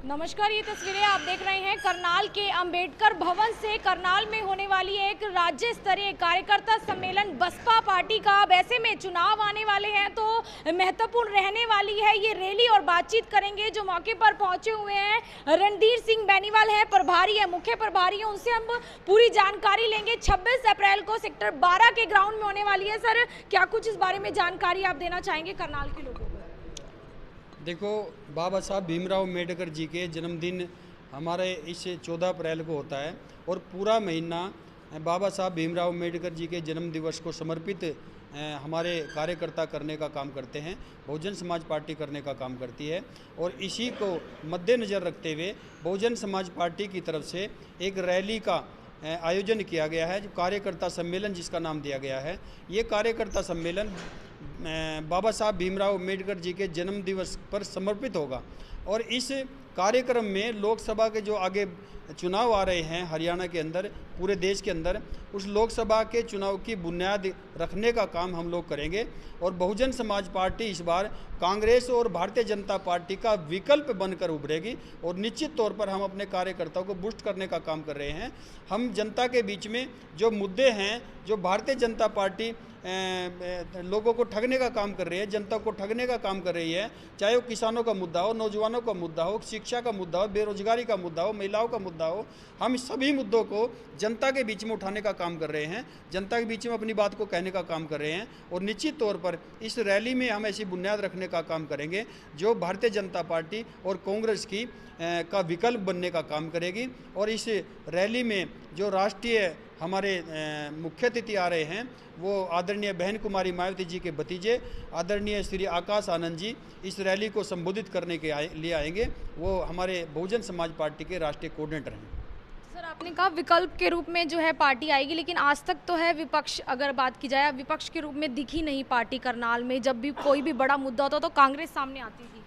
नमस्कार, ये तस्वीरें आप देख रहे हैं करनाल के अंबेडकर भवन से। करनाल में होने वाली एक राज्य स्तरीय कार्यकर्ता सम्मेलन बसपा पार्टी का। अब ऐसे में चुनाव आने वाले हैं तो महत्वपूर्ण रहने वाली है ये रैली, और बातचीत करेंगे जो मौके पर पहुंचे हुए हैं। रणधीर सिंह बेनीवाल है, प्रभारी है, मुख्य प्रभारी है, उनसे हम पूरी जानकारी लेंगे। 26 अप्रैल को सेक्टर 12 के ग्राउंड में होने वाली है। सर, क्या कुछ इस बारे में जानकारी आप देना चाहेंगे करनाल के लोगों को? देखो, बाबा साहब भीमराव अम्बेडकर जी के जन्मदिन हमारे इस 14 अप्रैल को होता है, और पूरा महीना बाबा साहब भीमराव अम्बेडकर जी के जन्म दिवस को समर्पित हमारे कार्यकर्ता करने का काम करते हैं। बहुजन समाज पार्टी करने का काम करती है, और इसी को मद्देनज़र रखते हुए बहुजन समाज पार्टी की तरफ से एक रैली का आयोजन किया गया है, जो कार्यकर्ता सम्मेलन जिसका नाम दिया गया है। ये कार्यकर्ता सम्मेलन बाबा साहब भीमराव अम्बेडकर जी के जन्म दिवस पर समर्पित होगा, और इस कार्यक्रम में लोकसभा के जो आगे चुनाव आ रहे हैं हरियाणा के अंदर, पूरे देश के अंदर, उस लोकसभा के चुनाव की बुनियाद रखने का काम हम लोग करेंगे। और बहुजन समाज पार्टी इस बार कांग्रेस और भारतीय जनता पार्टी का विकल्प बनकर उभरेगी, और निश्चित तौर पर हम अपने कार्यकर्ताओं को बूस्ट करने का काम कर रहे हैं। हम जनता के बीच में जो मुद्दे हैं, जो भारतीय जनता पार्टी लोगों को ठगने का काम कर रही है, जनता को ठगने का काम कर रही है, चाहे वो किसानों का मुद्दा हो, नौजवानों का मुद्दा हो, शिक्षा का मुद्दा हो, बेरोजगारी का मुद्दा हो, महिलाओं का मुद्दा हो, हम सभी मुद्दों को जनता के बीच में उठाने का काम कर रहे हैं, जनता के बीच में अपनी बात को कहने का काम कर रहे हैं। और निश्चित तौर पर इस रैली में हम ऐसी बुनियाद रखने का काम करेंगे जो भारतीय जनता पार्टी और कांग्रेस की का विकल्प बनने का काम करेगी। और इस रैली में जो राष्ट्रीय हमारे मुख्य अतिथि आ रहे हैं, वो आदरणीय बहन कुमारी मायावती जी के भतीजे आदरणीय श्री आकाश आनंद जी इस रैली को संबोधित करने के लिए आएंगे। वो हमारे बहुजन समाज पार्टी के राष्ट्रीय कोऑर्डिनेटर हैं। सर, आपने कहा विकल्प के रूप में जो है पार्टी आएगी, लेकिन आज तक तो है विपक्ष, अगर बात की जाए, विपक्ष के रूप में दिखी नहीं पार्टी करनाल में। जब भी कोई भी बड़ा मुद्दा होता तो कांग्रेस सामने आती थी।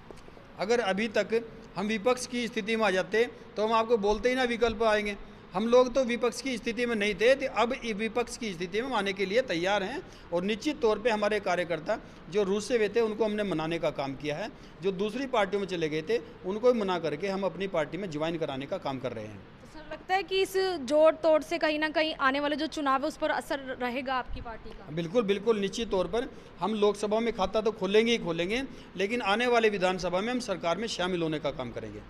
अगर अभी तक हम विपक्ष की स्थिति में आ जाते तो हम आपको बोलते ही ना विकल्प आएंगे। हम लोग तो विपक्ष की स्थिति में नहीं थे, तो अब विपक्ष की स्थिति में आने के लिए तैयार हैं। और निश्चित तौर पे हमारे कार्यकर्ता जो रूस से हुए थे उनको हमने मनाने का काम किया है, जो दूसरी पार्टियों में चले गए थे उनको भी मना करके हम अपनी पार्टी में ज्वाइन कराने का काम कर रहे हैं। तो सर, लगता है कि इस जोड़ तोड़ से कहीं ना कहीं आने वाले जो चुनाव है उस पर असर रहेगा आपकी पार्टी का? बिल्कुल बिल्कुल, निश्चित तौर पर हम लोकसभा में खाता तो खोलेंगे ही खोलेंगे, लेकिन आने वाले विधानसभा में हम सरकार में शामिल होने का काम करेंगे।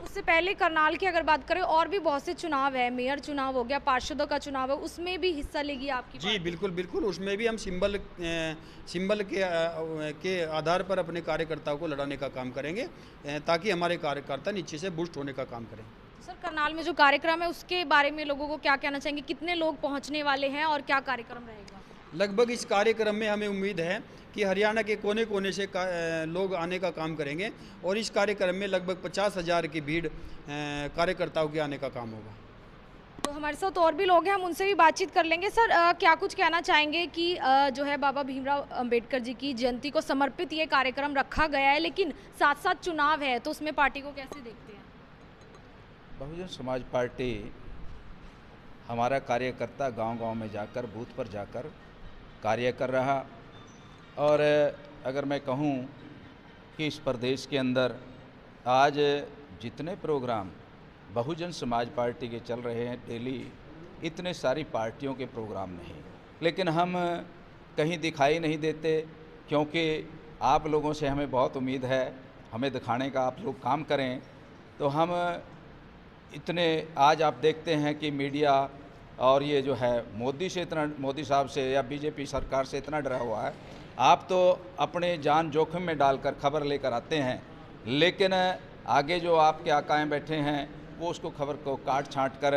उससे पहले करनाल की अगर बात करें, और भी बहुत से चुनाव है, मेयर चुनाव हो गया, पार्षदों का चुनाव है, उसमें भी हिस्सा लेगी आपकी जी? बिल्कुल बिल्कुल, उसमें भी हम सिंबल के आधार पर अपने कार्यकर्ताओं को लड़ाने का काम करेंगे, ताकि हमारे कार्यकर्ता नीचे से बूस्ट होने का काम करें। सर, करनाल में जो कार्यक्रम है उसके बारे में लोगों को क्या कहना चाहेंगे? कितने लोग पहुंचने वाले हैं और क्या कार्यक्रम रहेगा? लगभग इस कार्यक्रम में हमें उम्मीद है कि हरियाणा के कोने कोने से लोग आने का काम करेंगे, और इस कार्यक्रम में लगभग 50,000 की भीड़ कार्यकर्ताओं के आने का काम होगा। तो हमारे साथ और भी लोग हैं, हम उनसे भी बातचीत कर लेंगे। सर, क्या कुछ कहना चाहेंगे कि जो है बाबा भीमराव अंबेडकर जी की जयंती को समर्पित ये कार्यक्रम रखा गया है, लेकिन साथ साथ चुनाव है, तो उसमें पार्टी को कैसे देखते हैं? बहुजन समाज पार्टी हमारा कार्यकर्ता गांव-गांव में जाकर, बूथ पर जाकर कार्य कर रहा। और अगर मैं कहूं कि इस प्रदेश के अंदर आज जितने प्रोग्राम बहुजन समाज पार्टी के चल रहे हैं डेली, इतने सारी पार्टियों के प्रोग्राम नहीं, लेकिन हम कहीं दिखाई नहीं देते, क्योंकि आप लोगों से हमें बहुत उम्मीद है, हमें दिखाने का आप लोग काम करें। तो हम इतने, आज आप देखते हैं कि मीडिया और ये जो है मोदी से इतना, मोदी साहब से या बीजेपी सरकार से इतना डरा हुआ है। आप तो अपने जान जोखिम में डालकर खबर लेकर आते हैं, लेकिन आगे जो आपके आकाएं बैठे हैं वो उसको खबर को काट छांट कर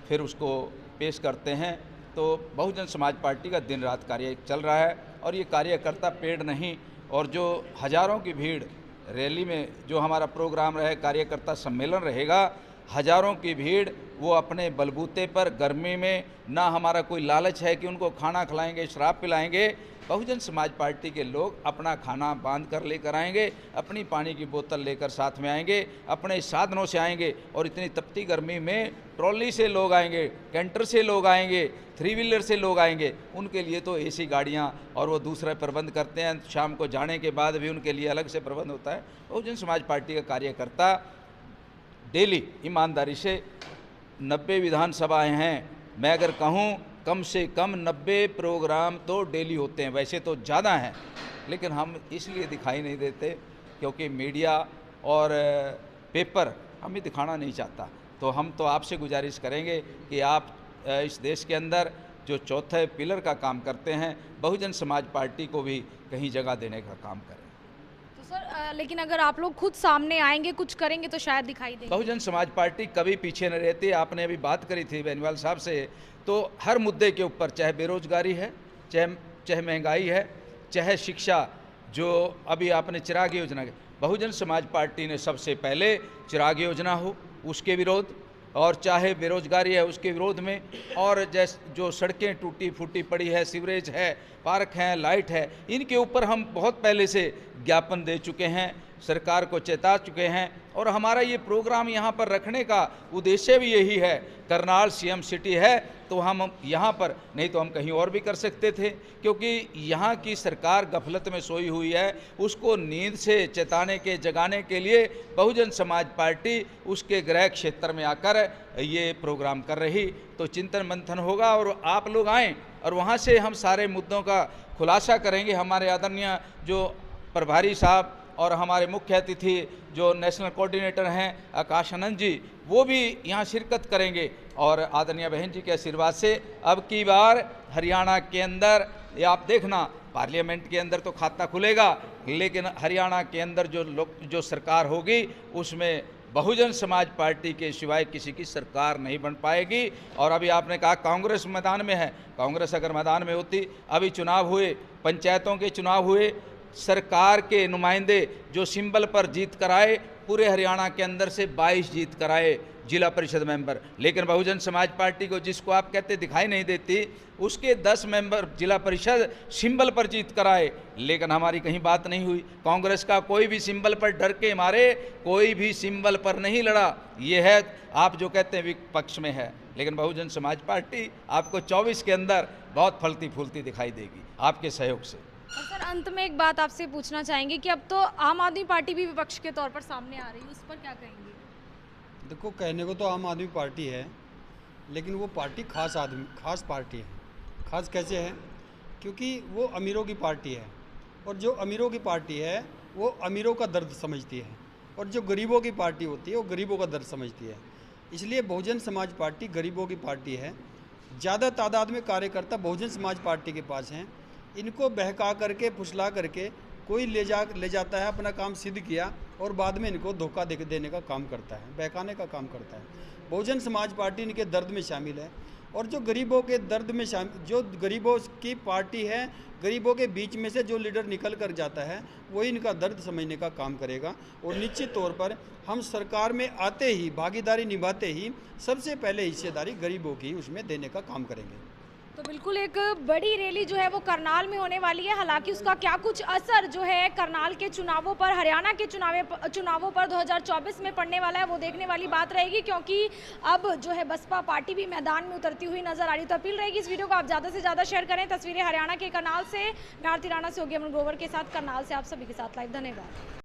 फिर उसको पेश करते हैं। तो बहुजन समाज पार्टी का दिन रात कार्य चल रहा है, और ये कार्यकर्ता पेड़ नहीं, और जो हज़ारों की भीड़ रैली में, जो हमारा प्रोग्राम रहे, कार्यकर्ता सम्मेलन रहेगा, हज़ारों की भीड़, वो अपने बलबूते पर गर्मी में, ना हमारा कोई लालच है कि उनको खाना खिलाएंगे, शराब पिलाएंगे। बहुजन समाज पार्टी के लोग अपना खाना बांध कर लेकर आएंगे, अपनी पानी की बोतल लेकर साथ में आएंगे, अपने साधनों से आएंगे, और इतनी तपती गर्मी में ट्रॉली से लोग आएंगे, कैंटर से लोग आएंगे, 3 व्हीलर से लोग आएंगे। उनके लिए तो एसी गाड़ियां और वो दूसरा प्रबंध करते हैं, शाम को जाने के बाद भी उनके लिए अलग से प्रबंध होता है। बहुजन समाज पार्टी का कार्यकर्ता डेली ईमानदारी से 90 विधानसभाएं हैं, मैं अगर कहूँ कम से कम 90 प्रोग्राम तो डेली होते हैं। वैसे तो ज़्यादा हैं, लेकिन हम इसलिए दिखाई नहीं देते क्योंकि मीडिया और पेपर हमें दिखाना नहीं चाहता। तो हम तो आपसे गुजारिश करेंगे कि आप इस देश के अंदर जो चौथे पिलर का काम करते हैं, बहुजन समाज पार्टी को भी कहीं जगह देने का काम करें। तो सर लेकिन अगर आप लोग खुद सामने आएंगे, कुछ करेंगे तो शायद दिखाई देंगे। बहुजन समाज पार्टी कभी पीछे न रहती। आपने अभी बात करी थी बेनीवाल साहब से, तो हर मुद्दे के ऊपर, चाहे बेरोजगारी है, चाहे महंगाई है, चाहे शिक्षा, जो अभी आपने चिराग योजना, बहुजन समाज पार्टी ने सबसे पहले चिराग योजना हो उसके विरोध, और चाहे बेरोजगारी है उसके विरोध में, और जैसे जो सड़कें टूटी फूटी पड़ी है, सीवरेज है, पार्क हैं, लाइट है, इनके ऊपर हम बहुत पहले से ज्ञापन दे चुके हैं, सरकार को चेता चुके हैं। और हमारा ये प्रोग्राम यहाँ पर रखने का उद्देश्य भी यही है। करनाल सीएम सिटी है तो हम यहाँ पर, नहीं तो हम कहीं और भी कर सकते थे, क्योंकि यहाँ की सरकार गफलत में सोई हुई है। उसको नींद से चेताने के, जगाने के लिए बहुजन समाज पार्टी उसके गृह क्षेत्र में आकर ये प्रोग्राम कर रही। तो चिंतन मंथन होगा और आप लोग आएँ और वहाँ से हम सारे मुद्दों का खुलासा करेंगे। हमारे आदरणीय जो प्रभारी साहब और हमारे मुख्य अतिथि जो नेशनल कोऑर्डिनेटर हैं आकाश आनंद जी, वो भी यहाँ शिरकत करेंगे। और आदरणीय बहन जी के आशीर्वाद से अब की बार हरियाणा के अंदर, ये आप देखना, पार्लियामेंट के अंदर तो खाता खुलेगा, लेकिन हरियाणा के अंदर जो सरकार होगी उसमें बहुजन समाज पार्टी के सिवाय किसी की सरकार नहीं बन पाएगी। और अभी आपने कहा कांग्रेस मैदान में है, कांग्रेस अगर मैदान में होती, अभी चुनाव हुए, पंचायतों के चुनाव हुए, सरकार के नुमाइंदे जो सिंबल पर जीत कराए, पूरे हरियाणा के अंदर से 22 जीत कराए जिला परिषद मेंबर, लेकिन बहुजन समाज पार्टी को, जिसको आप कहते दिखाई नहीं देती, उसके 10 मेंबर जिला परिषद सिंबल पर जीत कराए, लेकिन हमारी कहीं बात नहीं हुई। कांग्रेस का कोई भी सिंबल पर डर के मारे कोई भी सिंबल पर नहीं लड़ा। ये है, आप जो कहते हैं विपक्ष में है, लेकिन बहुजन समाज पार्टी आपको 24 के अंदर बहुत फलती फूलती दिखाई देगी आपके सहयोग से। और सर अंत में एक बात आपसे पूछना चाहेंगे कि अब तो आम आदमी पार्टी भी विपक्ष के तौर पर सामने आ रही है, उस पर क्या कहेंगे? देखो, कहने को तो आम आदमी पार्टी है, लेकिन वो पार्टी खास पार्टी है। खास कैसे है? क्योंकि वो अमीरों की पार्टी है, और जो अमीरों की पार्टी है वो अमीरों का दर्द समझती है, और जो गरीबों की पार्टी होती है वो गरीबों का दर्द समझती है। इसलिए बहुजन समाज पार्टी गरीबों की पार्टी है। ज़्यादा तादाद में कार्यकर्ता बहुजन समाज पार्टी के पास हैं। इनको बहका करके, फुसला करके कोई ले जाता है, अपना काम सिद्ध किया, और बाद में इनको धोखा देने का काम करता है, बहकाने का काम करता है। बहुजन समाज पार्टी इनके दर्द में शामिल है, और जो गरीबों के दर्द में शामिल, जो गरीबों की पार्टी है, गरीबों के बीच में से जो लीडर निकल कर जाता है वही इनका दर्द समझने का काम करेगा। और निश्चित तौर पर हम सरकार में आते ही, भागीदारी निभाते ही, सबसे पहले हिस्सेदारी गरीबों की उसमें देने का काम करेंगे। तो बिल्कुल एक बड़ी रैली जो है वो करनाल में होने वाली है। हालांकि उसका क्या कुछ असर जो है करनाल के चुनावों पर, हरियाणा के चुनावों पर 2024 में पड़ने वाला है, वो देखने वाली बात रहेगी, क्योंकि अब जो है बसपा पार्टी भी मैदान में उतरती हुई नजर आ रही। तो अपील रहेगी इस वीडियो को आप ज़्यादा से ज़्यादा शेयर करें। तस्वीरें हरियाणा के करनाल से, मैं आरती राणा से, योगी अमन ग्रोवर के साथ करनाल से आप सभी के साथ लाइव। धन्यवाद।